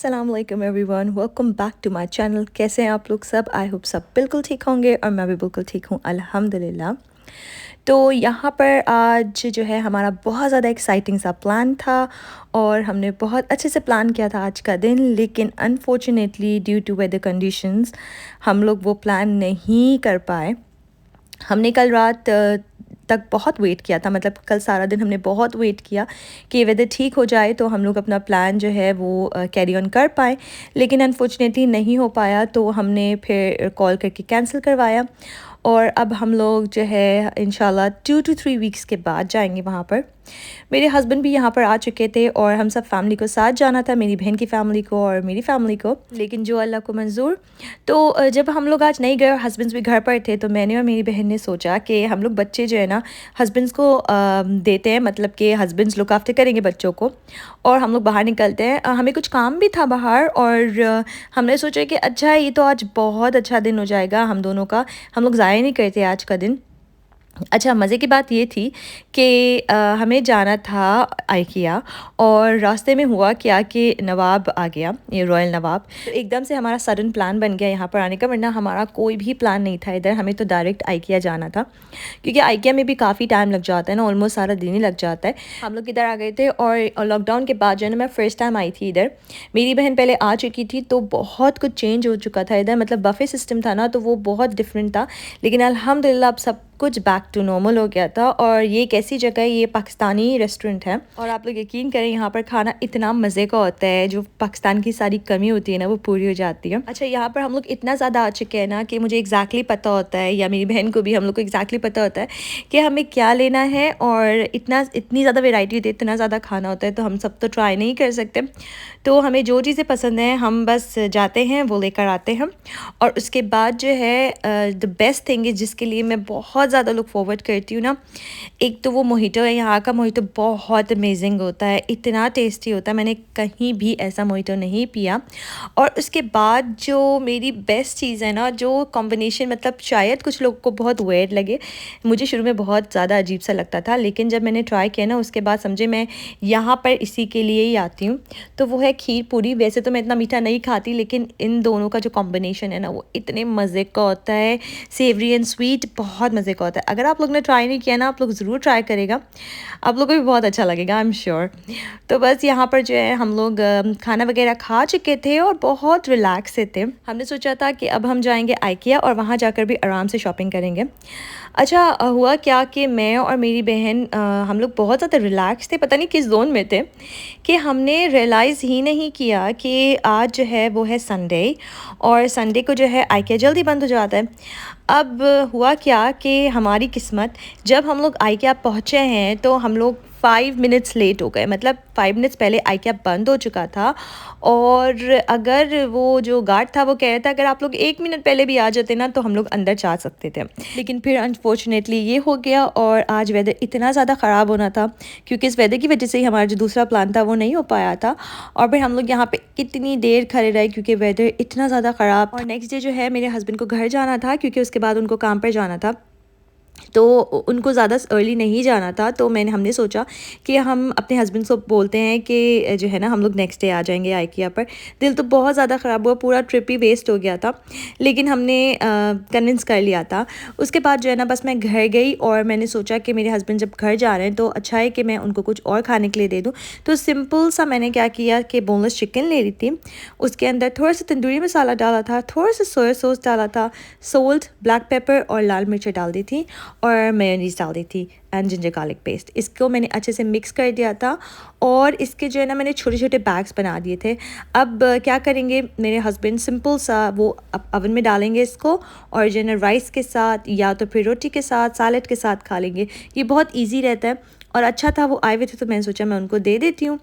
अस्सलाम वालेकुम everyone, welcome back to my channel. कैसे हैं आप लोग सब? आई होप सब बिल्कुल ठीक होंगे और मैं भी बिल्कुल ठीक हूँ अल्हम्दुलिल्लाह। तो यहाँ पर आज जो है हमारा बहुत ज़्यादा एक्साइटिंग सा प्लान था और हमने बहुत अच्छे से प्लान किया था आज का दिन, लेकिन unfortunately due to weather conditions हम लोग वो प्लान नहीं कर पाए। हमने कल रात तक बहुत वेट किया था, मतलब कल सारा दिन हमने बहुत वेट किया कि वेदर ठीक हो जाए तो हम लोग अपना प्लान जो है वो कैरी ऑन कर पाए, लेकिन अनफॉर्चुनेटली नहीं हो पाया। तो हमने फिर कॉल करके कैंसिल करवाया और अब हम लोग जो है इंशाल्लाह 2 to 3 वीक्स के बाद जाएंगे वहाँ पर। मेरे हस्बैंड भी यहाँ पर आ चुके थे और हम सब फैमिली को साथ जाना था, मेरी बहन की फ़ैमिली को और मेरी फ़ैमिली को, लेकिन जो अल्लाह को मंजूर। तो जब हम लोग आज नहीं गए और हस्बैंड्स भी घर पर थे तो मैंने और मेरी बहन ने सोचा कि हम लोग बच्चे जो है ना हस्बैंड्स को देते हैं, मतलब कि हस्बैंड्स लुक आफ्टर करेंगे बच्चों को और हम लोग बाहर निकलते हैं। हमें कुछ काम भी था बाहर और हमने सोचा कि अच्छा ये तो आज बहुत अच्छा दिन हो जाएगा हम दोनों का, हम लोग ज़ाया नहीं करते आज का दिन। अच्छा, मज़े की बात ये थी कि हमें जाना था आइकिया और रास्ते में हुआ क्या कि नवाब आ गया, ये रॉयल नवाब। तो एकदम से हमारा सडन प्लान बन गया यहाँ पर आने का, वरना हमारा कोई भी प्लान नहीं था इधर। हमें तो डायरेक्ट आइकिया जाना था क्योंकि आइकिया में भी काफ़ी टाइम लग जाता है ना, ऑलमोस्ट सारा दिन ही लग जाता है। हम लोग इधर आ गए थे और लॉकडाउन के बाद जो है ना मैं फ़र्स्ट टाइम आई थी इधर। मेरी बहन पहले आ चुकी थी तो बहुत कुछ चेंज हो चुका था इधर, मतलब बफ़े सिस्टम था ना तो वो बहुत डिफरेंट था, लेकिन अल्हम्दुलिल्लाह अब सब कुछ बैक टू नॉर्मल हो गया था। और ये कैसी जगह है, ये पाकिस्तानी रेस्टोरेंट है और आप लोग यकीन करें यहाँ पर खाना इतना मज़े का होता है, जो पाकिस्तान की सारी कमी होती है ना वो पूरी हो जाती है। अच्छा, यहाँ पर हम लोग इतना ज़्यादा आ चुके हैं ना कि मुझे एग्जैक्टली पता होता है, या मेरी बहन को भी, हम लोग को एग्जैक्टली पता होता है कि हमें क्या लेना है। और इतनी ज़्यादा वेराइटी होती है, इतना ज़्यादा खाना होता है तो हम सब तो ट्राई नहीं कर सकते। तो हमें जो चीज़ें पसंद हैं हम बस जाते हैं वो लेकर आते हैं। और उसके बाद जो है द बेस्ट थिंग है जिसके लिए मैं बहुत ज़्यादा लुक फॉरवर्ड करती हूँ ना, एक तो वो मोहितो है। यहाँ का मोहितो बहुत अमेजिंग होता है, इतना टेस्टी होता है, मैंने कहीं भी ऐसा मोहितो नहीं पिया। और उसके बाद जो मेरी बेस्ट चीज़ है ना, जो कॉम्बिनेशन, मतलब शायद कुछ लोगों को बहुत वेयर्ड लगे, मुझे शुरू में बहुत ज़्यादा अजीब सा लगता था, लेकिन जब मैंने ट्राई किया ना उसके बाद समझे मैं यहाँ पर इसी के लिए ही आती हूँ। तो वो है खीर पूरी। वैसे तो मैं इतना मीठा नहीं खाती, लेकिन इन दोनों का जो कॉम्बिनेशन है ना वो इतने मज़े का होता है, सेवरी एंड स्वीट, बहुत मज़े का होता है। अगर आप लोग ने ट्राई नहीं किया ना, आप लोग ज़रूर ट्राई करेगा, आप लोगों को भी बहुत अच्छा लगेगा, आई एम श्योर। तो बस यहाँ पर जो है हम लोग खाना वगैरह खा चुके थे और बहुत रिलैक्स से थे। हमने सोचा था कि अब हम जाएंगे आइकिया और वहाँ जाकर भी आराम से शॉपिंग करेंगे। अच्छा, हुआ क्या कि मैं और मेरी बहन हम लोग बहुत ज़्यादा रिलैक्स थे, पता नहीं किस जोन में थे कि हमने रियलाइज़ ही नहीं किया कि आज जो है वो है संडे और संडे को जो है आइकिया जल्दी बंद हो जाता है। अब हुआ क्या कि हमारी किस्मत, जब हम लोग आइकिया पहुँचे हैं तो हम लोग 5 मिनट्स लेट हो गए, मतलब 5 मिनट्स पहले आइकिया बंद हो चुका था। और अगर वो जो गार्ड था वो कह रहा था अगर आप लोग 1 मिनट पहले भी आ जाते ना तो हम लोग अंदर जा सकते थे, लेकिन फिर अनफॉर्चुनेटली ये हो गया। और आज वेदर इतना ज़्यादा ख़राब होना था क्योंकि इस वेदर की वजह से ही हमारा जो दूसरा प्लान था वो नहीं हो पाया था। और फिर हम लोग यहाँ पे कितनी देर खड़े रहे क्योंकि वेदर इतना ज़्यादा ख़राब। और नेक्स्ट डे जो है मेरे हस्बैंड को घर जाना था क्योंकि उसके बाद उनको काम पर जाना था, तो उनको ज़्यादा अर्ली नहीं जाना था। तो हमने सोचा कि हम अपने हस्बैंड को बोलते हैं कि जो है ना हम लोग नेक्स्ट डे आ जाएंगे आइकिया पर। दिल तो बहुत ज़्यादा ख़राब हुआ, पूरा ट्रिप ही वेस्ट हो गया था, लेकिन हमने कन्विंस कर लिया था। उसके बाद जो है ना बस मैं घर गई और मैंने सोचा कि मेरे हस्बैंड जब घर जा रहे हैं तो अच्छा है कि मैं उनको कुछ और खाने के लिए दे दूँ। तो सिंपल सा मैंने क्या किया कि बोनलेस चिकन ले रही थी, उसके अंदर थोड़ा सा तंदूरी मसाला डाला था, थोड़ा सा सोया सॉस डाला था, सोल्ट, ब्लैक पेपर और लाल मिर्च डाल दी थी और मेयोनीज़ डाल दी थी एंड जिंजर गार्लिक पेस्ट। इसको मैंने अच्छे से मिक्स कर दिया था और इसके जो है ना मैंने छोटे छोटे बैग्स बना दिए थे। अब क्या करेंगे मेरे हस्बैंड, सिंपल सा वो ओवन में डालेंगे इसको और जो है ना राइस के साथ या तो फिर रोटी के साथ, सैलेड के साथ खा लेंगे। ये बहुत ईजी रहता है और अच्छा था वो आए हुए थे तो मैंने सोचा मैं उनको दे देती हूँ।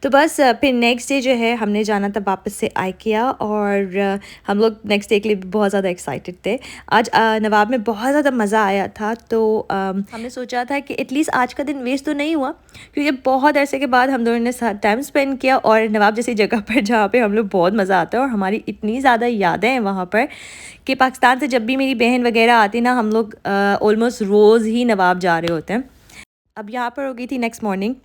तो बस फिर नेक्स्ट डे जो है हमने जाना था वापस से आइकिया और हम लोग नेक्स्ट डे के लिए भी बहुत ज़्यादा एक्साइटेड थे। आज नवाब में बहुत ज़्यादा मज़ा आया था, तो हमने सोचा था कि एटलीस्ट आज का दिन वेस्ट तो नहीं हुआ क्योंकि बहुत अरसे के बाद हम दोनों ने साथ टाइम स्पेंड किया और नवाब जैसी जगह पर जहाँ पे हम लोग बहुत मज़ा आता है और हमारी इतनी ज़्यादा यादें हैं वहाँ पर कि पाकिस्तान से जब भी मेरी बहन वगैरह आती ना हम लोग ऑलमोस्ट रोज़ ही नवाब जा रहे होते हैं। अब यहाँ पर हो गई थी नेक्स्ट मॉर्निंग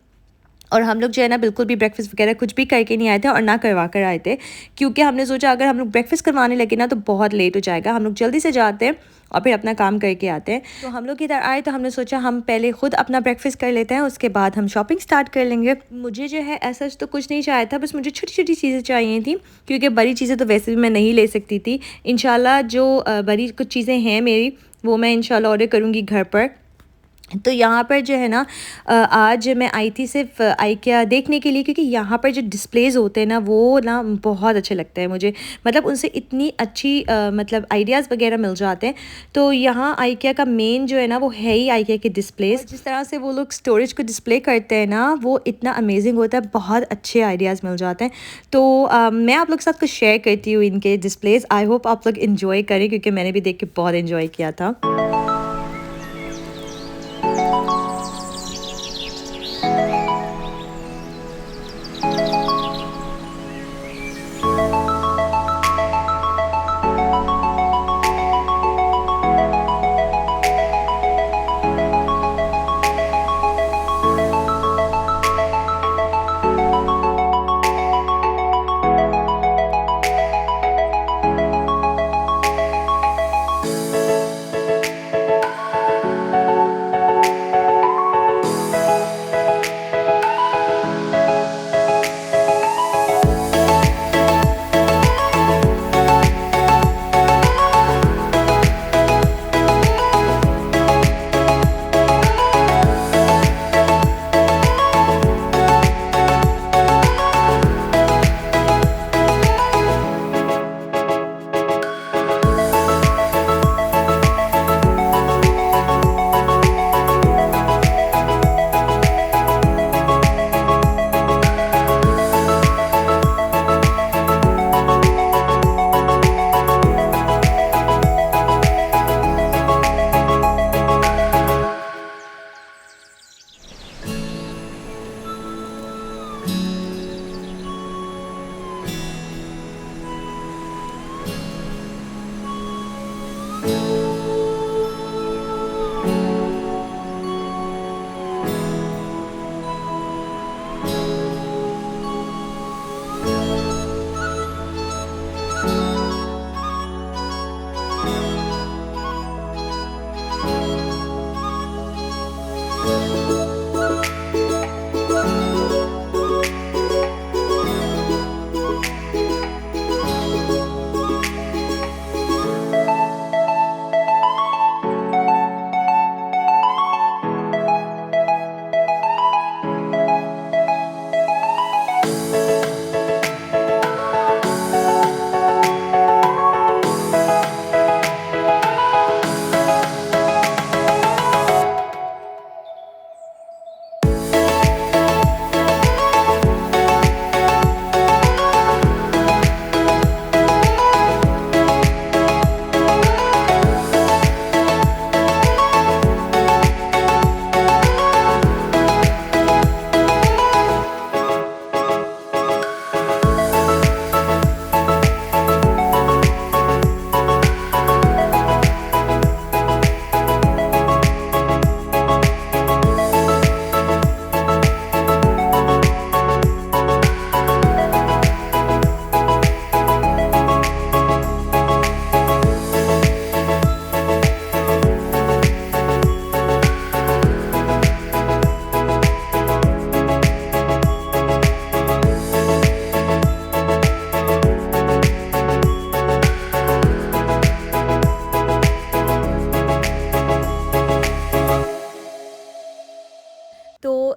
और हम लोग जो है ना बिल्कुल भी ब्रेकफ़ास्ट वगैरह कुछ भी करके नहीं आए थे और ना करवा कर आए थे, क्योंकि हमने सोचा अगर हम लोग ब्रेकफ़ास्ट करवाने लगे ना तो बहुत लेट हो जाएगा। हम लोग जल्दी से जाते हैं और फिर अपना काम करके आते हैं। तो हम लोग इधर आए तो हमने सोचा हम पहले ख़ुद अपना ब्रेकफ़ास्ट कर लेते हैं, उसके बाद हम शॉपिंग स्टार्ट कर लेंगे। मुझे जो है ऐसा तो कुछ नहीं चाहिए था, बस मुझे छोटी-छोटी चीज़ें चाहिए थी, क्योंकि बड़ी चीज़ें तो वैसे भी मैं नहीं ले सकती थी। इंशाल्लाह जो बड़ी कुछ चीज़ें हैं मेरी, वो मैं इंशाल्लाह ऑर्डर करूँगी घर पर। तो यहाँ पर जो है ना आज मैं आई थी सिर्फ आइकिया देखने के लिए, क्योंकि यहाँ पर जो डिस्प्लेज़ होते हैं ना वो ना बहुत अच्छे लगते हैं मुझे। मतलब उनसे इतनी अच्छी मतलब आइडियाज़ वगैरह मिल जाते हैं। तो यहाँ आइकिया का मेन जो है ना वो है ही आइकिया के डिस्प्लेज़। जिस तरह से वो लोग स्टोरेज को डिस्प्ले करते हैं ना वो इतना अमेजिंग होता है, बहुत अच्छे आइडियाज़ मिल जाते हैं। तो मैं आप लोग के साथ कुछ शेयर करती हूँ इनके डिस्प्लेज़। आई होप आप लोग इन्जॉय करें, क्योंकि मैंने भी देख के बहुत इन्जॉय किया था।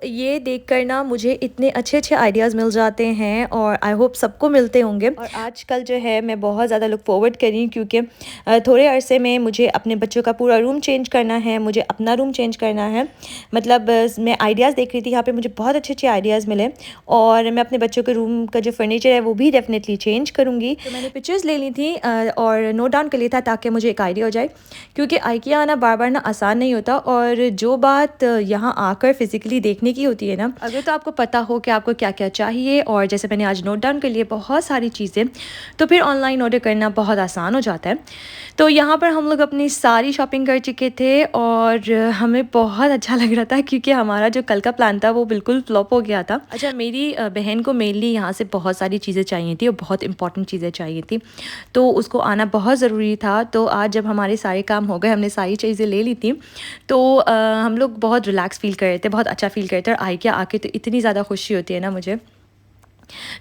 ये देखकर ना मुझे इतने अच्छे-अच्छे आइडियाज़ मिल जाते हैं और आई होप सबको मिलते होंगे। और आजकल जो है मैं बहुत ज़्यादा लुक फॉरवर्ड कर रही हूँ, क्योंकि थोड़े अरसे में मुझे अपने बच्चों का पूरा रूम चेंज करना है, मुझे अपना रूम चेंज करना है। मतलब मैं आइडियाज़ देख रही थी, यहाँ पे मुझे बहुत अच्छे-अच्छे आइडियाज़ मिले और मैं अपने बच्चों के रूम का जो फर्नीचर है वो भी डेफिनेटली चेंज करूँगी। तो मैंने पिक्चर्स ले ली थी और नोट डाउन कर लिया था, ताकि मुझे एक आइडिया हो जाए, क्योंकि आइकिया आना बार बार ना आसान नहीं होता और जो बात यहाँ आकर फ़िज़िकली देखने की होती है ना, अगर तो आपको पता हो कि आपको क्या क्या चाहिए और जैसे मैंने आज नोट डाउन कर लिए बहुत सारी चीज़ें, तो फिर ऑनलाइन ऑर्डर करना बहुत आसान हो जाता है। तो यहाँ पर हम लोग अपनी सारी शॉपिंग कर चुके थे और हमें बहुत अच्छा लग रहा था क्योंकि हमारा जो कल का प्लान था वो बिल्कुल फ्लॉप हो गया था। अच्छा, मेरी बहन को मेनली यहाँ से बहुत सारी चीज़ें चाहिए थी और बहुत इंपॉर्टेंट चीज़ें चाहिए थी, तो उसको आना बहुत ज़रूरी था। तो आज जब हमारे सारे काम हो गए, हमने सारी चीज़ें ले ली थी, तो हम लोग बहुत रिलैक्स फ़ील कर रहे थे, बहुत अच्छा फ़ील कर रहे थे। और आइकिया आके तो इतनी ज़्यादा खुशी होती है ना मुझे।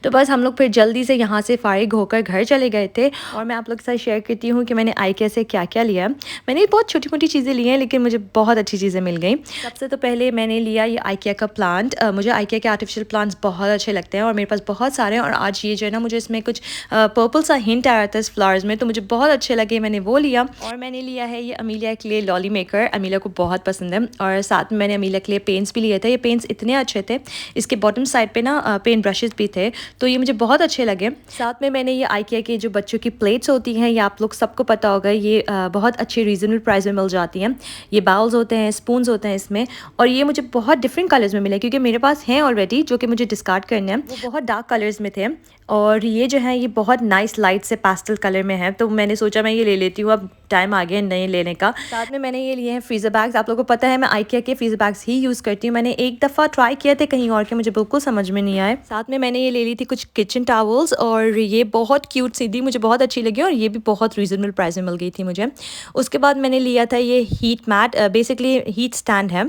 तो बस हम लोग फिर जल्दी से यहाँ से फ़ारिग होकर घर चले गए थे और मैं आप लोग के साथ शेयर करती हूँ कि मैंने आइकिया से क्या-क्या लिया। मैंने बहुत छोटी-मोटी चीज़ें ली हैं लेकिन मुझे बहुत अच्छी चीज़ें मिल गई। सबसे तो पहले मैंने लिया ये आइकिया का प्लांट। मुझे आइकिया के आर्टिफिशियल प्लांट्स बहुत अच्छे लगते हैं और मेरे पास बहुत सारे हैं और आज ये जो है ना, मुझे इसमें कुछ पर्पल सा हिंट आ रहा था इस फ्लावर्स में, तो मुझे बहुत अच्छे लगे, मैंने वो लिया। और मैंने लिया है ये अमीलिया के लिए लॉली मेकर। अमीलिया को बहुत पसंद है और साथ में मैंने अमीलिया के लिए पेंट्स भी लिए थे। ये पेंट्स इतने अच्छे थे, इसके बॉटम साइड पे ना पेंट ब्रशेज़ भी थे, तो ये मुझे बहुत अच्छे लगे। साथ में मैंने ये आइकिया के जो बच्चों की प्लेट्स होती हैं, ये आप लोग सबको पता होगा, ये बहुत अच्छे रीज़नेबल प्राइस में मिल जाती हैं। ये बाउल्स होते हैं, स्पून्स होते हैं इसमें, और ये मुझे बहुत डिफरेंट कलर्स में मिले क्योंकि मेरे पास हैं ऑलरेडी जो कि मुझे डिस्कार्ड करने हैं। वो बहुत डार्क कलर्स में थे और ये जो है ये बहुत नाइस लाइट से पेस्टल कलर में है, तो मैंने सोचा मैं ये ले लेती हूँ, अब टाइम आ गया नए लेने का। साथ में मैंने ये लिए हैं फ्रीज़र बैग्स। आप लोगों को पता है मैं आइकिया के फ्रीज़र बैग्स ही यूज़ करती हूँ। मैंने एक दफ़ा ट्राई किए थे कहीं और के, मुझे बिल्कुल समझ में नहीं आए। साथ में मैंने ये ले ली थी कुछ किचन टॉवल्स और ये बहुत क्यूट सी थी, मुझे बहुत अच्छी लगी और ये भी बहुत रीज़नेबल प्राइस में मिल गई थी मुझे। उसके बाद मैंने लिया था ये heat mat, basically heat stand है,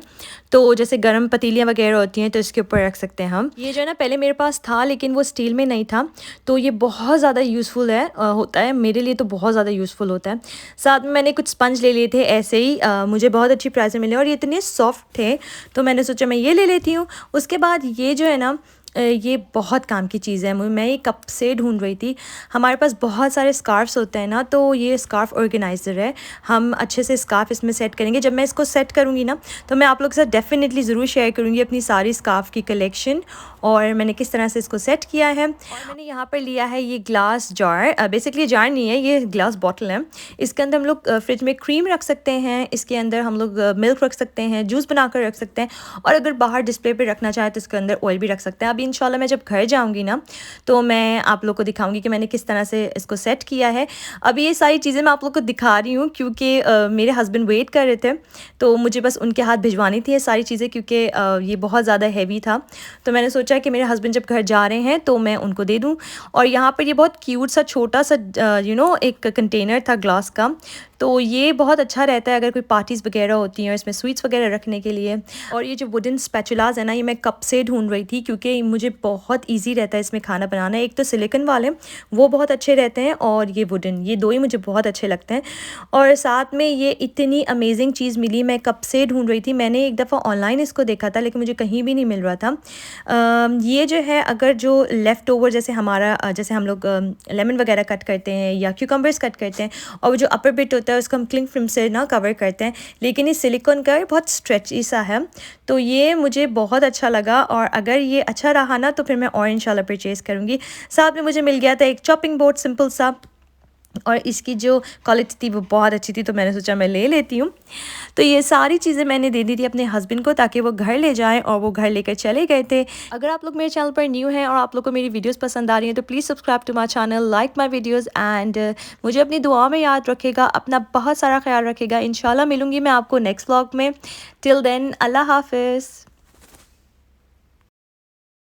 तो जैसे गर्म पतीलियाँ वगैरह होती हैं तो इसके ऊपर रख सकते हैं हम। ये जो है ना पहले मेरे पास था लेकिन वो स्टील में नहीं था, तो ये बहुत ज़्यादा यूज़फुल है, होता है मेरे लिए, तो बहुत ज़्यादा यूज़फुल होता है। साथ में मैंने कुछ स्पंज ले लिए थे ऐसे ही, मुझे बहुत अच्छी प्राइस में मिले और ये इतने सॉफ्ट थे, तो मैंने सोचा मैं ये ले लेती हूँ। उसके बाद ये जो है ना, ये बहुत काम की चीज़ है। मैं ये कब से ढूंढ रही थी। हमारे पास बहुत सारे स्कार्फ्स होते हैं ना, तो ये स्कार्फ ऑर्गेनाइज़र है। हम अच्छे से स्कार्फ इसमें सेट करेंगे। जब मैं इसको सेट करूँगी ना, तो मैं आप लोग के साथ डेफिनेटली ज़रूर शेयर करूँगी अपनी सारी स्कार्फ की कलेक्शन और मैंने किस तरह से इसको सेट किया है। और मैंने यहाँ पर लिया है ये ग्लास जार, बेसिकली जार नहीं है, ये ग्लास बॉटल है। इसके अंदर हम लोग फ्रिज में क्रीम रख सकते हैं, इसके अंदर हम लोग मिल्क रख सकते हैं, जूस बनाकर रख सकते हैं, और अगर बाहर डिस्प्ले पे रखना चाहे तो इसके अंदर ऑयल भी रख सकते हैं। अभी इंशाल्लाह मैं जब घर जाऊंगी ना, तो मैं आप लोग को दिखाऊंगी कि मैंने किस तरह से इसको सेट किया है। अभी ये सारी चीज़ें मैं आप लोग को दिखा रही हूँ क्योंकि मेरे हस्बैंड वेट कर रहे थे, तो मुझे बस उनके हाथ भिजवानी थी ये सारी चीज़ें क्योंकि ये बहुत ज़्यादा हैवी था। तो मैंने सोचा कि मेरे हस्बैंड जब घर जा रहे हैं तो मैं उनको दे दूँ। और यहाँ पर ये बहुत क्यूट सा छोटा सा एक कंटेनर था ग्लास का, तो ये बहुत अच्छा रहता है अगर कोई पार्टीज़ वगैरह होती हैं, इसमें स्वीट्स वगैरह रखने के लिए। और ये जो वुडन स्पैचुलास है ना, ये मैं कब से ढूंढ रही थी क्योंकि मुझे बहुत इजी रहता है इसमें खाना बनाना। एक तो सिलिकन वाले वो बहुत अच्छे रहते हैं और ये वुडन, ये दो ही मुझे बहुत अच्छे लगते हैं। और साथ में ये इतनी अमेजिंग चीज़ मिली, मैं कब से ढूंढ रही थी। मैंने एक दफ़ा ऑनलाइन इसको देखा था लेकिन मुझे कहीं भी नहीं मिल रहा था। ये जो है, अगर जो लेफ़्ट ओवर जैसे हमारा जैसे हम लोग लेमन वगैरह कट करते हैं या क्यूकम्बर्स कट करते हैं और वो जो अपर बिट होता है उसको हम क्लिंग फिल्म से ना कवर करते हैं, लेकिन ये सिलिकॉन का बहुत स्ट्रेची सा है, तो ये मुझे बहुत अच्छा लगा। और अगर ये अच्छा रहा ना तो फिर मैं और इंशाल्लाह परचेज़ करूँगी। साथ में मुझे मिल गया था एक चॉपिंग बोर्ड सिंपल सा, और इसकी जो क्वालिटी थी वो बहुत अच्छी थी, तो मैंने सोचा मैं ले लेती हूँ। तो ये सारी चीज़ें मैंने दे दी थी अपने हस्बैंड को ताकि वो घर ले जाएं, और वो घर लेकर चले गए थे। अगर आप लोग मेरे चैनल पर न्यू हैं और आप लोग को मेरी वीडियोस पसंद आ रही हैं तो please subscribe to my channel, like my videos, and मुझे अपनी दुआ में याद रखेगा। अपना बहुत सारा ख्याल रखेगा। इंशाल्लाह मिलूँगी मैं आपको नेक्स्ट व्लॉग में। टिल देन, अल्लाह हाफिज़।